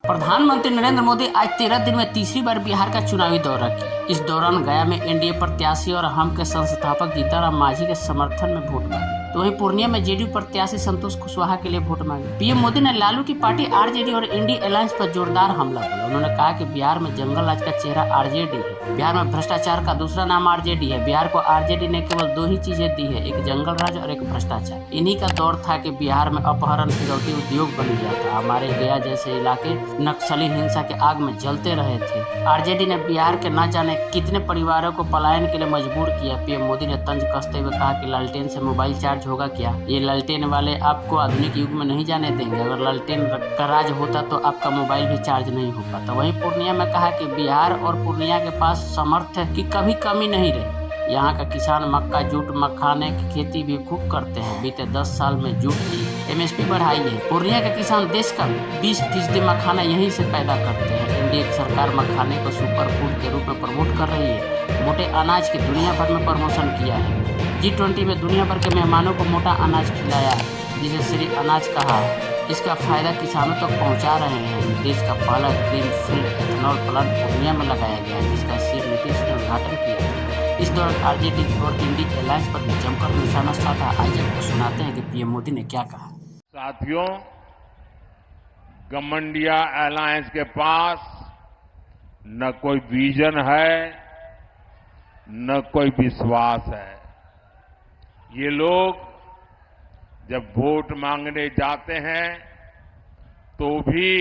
प्रधानमंत्री नरेंद्र मोदी आज 13 दिन में तीसरी बार बिहार का चुनावी दौरा किया। इस दौरान गया में एनडीए प्रत्याशी और हम के संस्थापक जीतनराम मांझी के समर्थन में वोट मांगे, तो वहीं पूर्णिया में जेडीयू प्रत्याशी संतोष कुशवाहा के लिए वोट मांगे। पीएम मोदी ने लालू की पार्टी आरजेडी और इंडी अलायंस पर जोरदार हमला बोला। उन्होंने कहा कि बिहार में जंगल राज का चेहरा आरजेडी है, बिहार में भ्रष्टाचार का दूसरा नाम आरजेडी है। बिहार को आरजेडी ने केवल दो ही चीजें दी है, एक जंगल राज और एक भ्रष्टाचार। इन्हीं का दौर था कि बिहार में अपहरण फिरौती उद्योग बन गया था। हमारे गया जैसे इलाके नक्सली हिंसा के आग में जलते रहे थे। आरजेडी ने बिहार के न जाने कितने परिवारों को पलायन के लिए मजबूर किया। पीएम मोदी ने तंज कसते हुए कहा कि लालटेन से मोबाइल चार्ज होगा क्या? ये लालटेन वाले आपको आधुनिक युग में नहीं जाने देंगे। अगर लालटेन का राज होता तो आपका मोबाइल भी चार्ज नहीं हो पाता। वहीं पूर्णिया में कहा कि बिहार और पूर्णिया के पास सामर्थ्य की कभी कमी नहीं रही। यहाँ का किसान मक्का, जूट, मखाने की खेती भी खूब करते हैं। बीते 10 साल में जूट की एमएसपी बढ़ाई है। पूर्णिया के किसान देश का 20% मखाना यहीं से पैदा करते हैं। एनडीए की सरकार मखाने को सुपर फूड के रूप में प्रमोट कर रही है। मोटे अनाज की दुनिया भर में प्रमोशन किया है। G20 में दुनिया भर के मेहमानों को मोटा अनाज खिलाया, जिसे श्री अनाज कहा है। इसका फायदा किसानों तक पहुंचा रहे हैं। देश का पहला green field ethanol plant Purnia में लगाया गया, जिसका सीएम नीतीश ने उद्घाटन किया। इस दौरान आरजेडी और इंडी अलायंस पर भी जमकर निशाना साधा। आइए आपको सुनाते हैं कि पीएम मोदी ने क्या कहा। साथियों, गमंडिया अलायंस के पास न कोई विजन है, न कोई विश्वास है। ये लोग जब वोट मांगने जाते हैं तो भी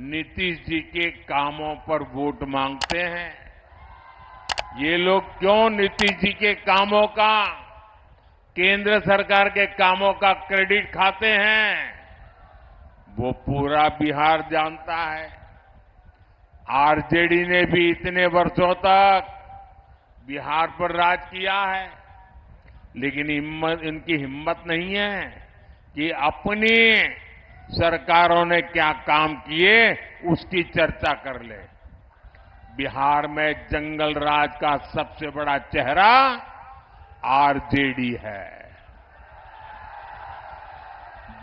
नीतीश जी के कामों पर वोट मांगते हैं। ये लोग क्यों नीतीश जी के कामों का, केंद्र सरकार के कामों का क्रेडिट खाते हैं, वो पूरा बिहार जानता है। आरजेडी ने भी इतने वर्षों तक बिहार पर राज किया है, लेकिन इनकी हिम्मत नहीं है कि अपनी सरकारों ने क्या काम किए उसकी चर्चा कर ले। बिहार में जंगल राज का सबसे बड़ा चेहरा आरजेडी है।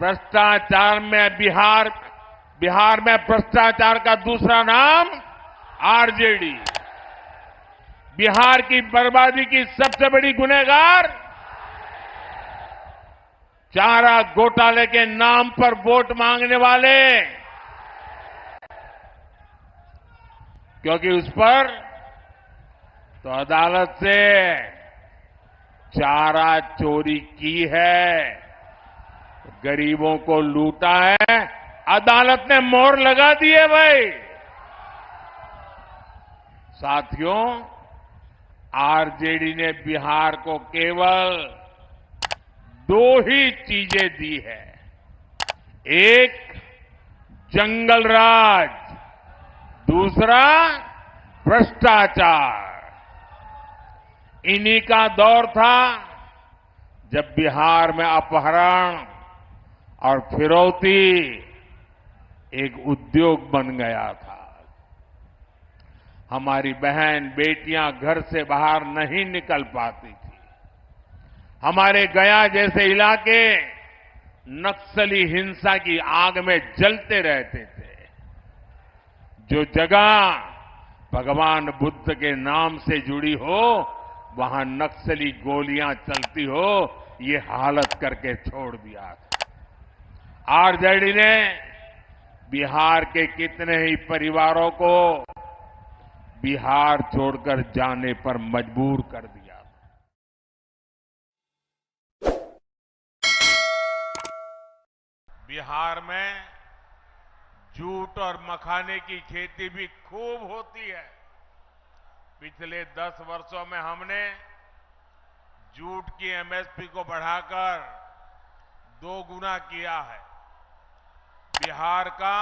भ्रष्टाचार में बिहार में भ्रष्टाचार का दूसरा नाम आरजेडी। बिहार की बर्बादी की सबसे बड़ी गुनहगार चारा घोटाले के नाम पर वोट मांगने वाले, क्योंकि उस पर तो अदालत से चारा चोरी की है, गरीबों को लूटा है, अदालत ने मोहर लगा दी है। भाई साथियों, आरजेडी ने बिहार को केवल दो ही चीजें दी है, एक जंगल राज, दूसरा भ्रष्टाचार। इन्हीं का दौर था जब बिहार में अपहरण और फिरौती एक उद्योग बन गया था। हमारी बहन बेटियां घर से बाहर नहीं निकल पाती थी। हमारे गया जैसे इलाके नक्सली हिंसा की आग में जलते रहते थे। जो जगह भगवान बुद्ध के नाम से जुड़ी हो, वहां नक्सली गोलियां चलती हो, ये हालत करके छोड़ दिया था। आरजेडी ने बिहार के कितने ही परिवारों को बिहार छोड़कर जाने पर मजबूर कर दिया। बिहार में जूट और मखाने की खेती भी खूब होती है। पिछले 10 वर्षों में हमने जूट की एमएसपी को बढ़ाकर 2 गुना किया है। बिहार का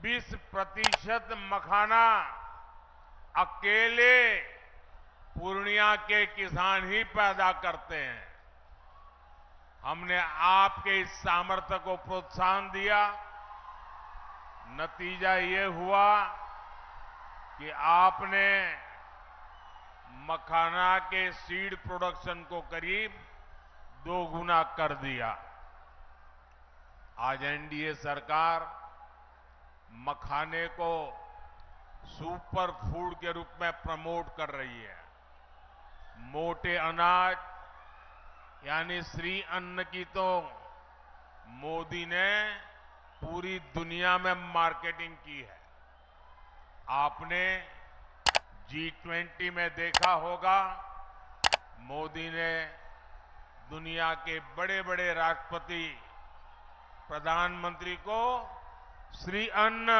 20% मखाना अकेले पूर्णिया के किसान ही पैदा करते हैं। हमने आपके इस सामर्थ्य को प्रोत्साहन दिया। नतीजा ये हुआ कि आपने मखाना के सीड प्रोडक्शन को करीब 2 गुना कर दिया। आज एनडीए सरकार मखाने को सुपर फूड के रूप में प्रमोट कर रही है। मोटे अनाज यानी श्री अन्न की तो मोदी ने पूरी दुनिया में मार्केटिंग की है। आपने G20 में देखा होगा, मोदी ने दुनिया के बड़े बड़े राष्ट्रपति, प्रधानमंत्री को श्री अन्न,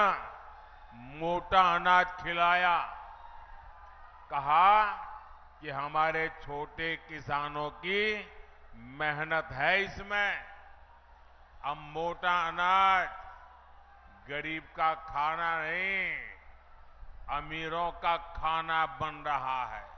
मोटा अनाज खिलाया। कहा कि हमारे छोटे किसानों की मेहनत है इसमें। अब मोटा अनाज गरीब का खाना नहीं, अमीरों का खाना बन रहा है।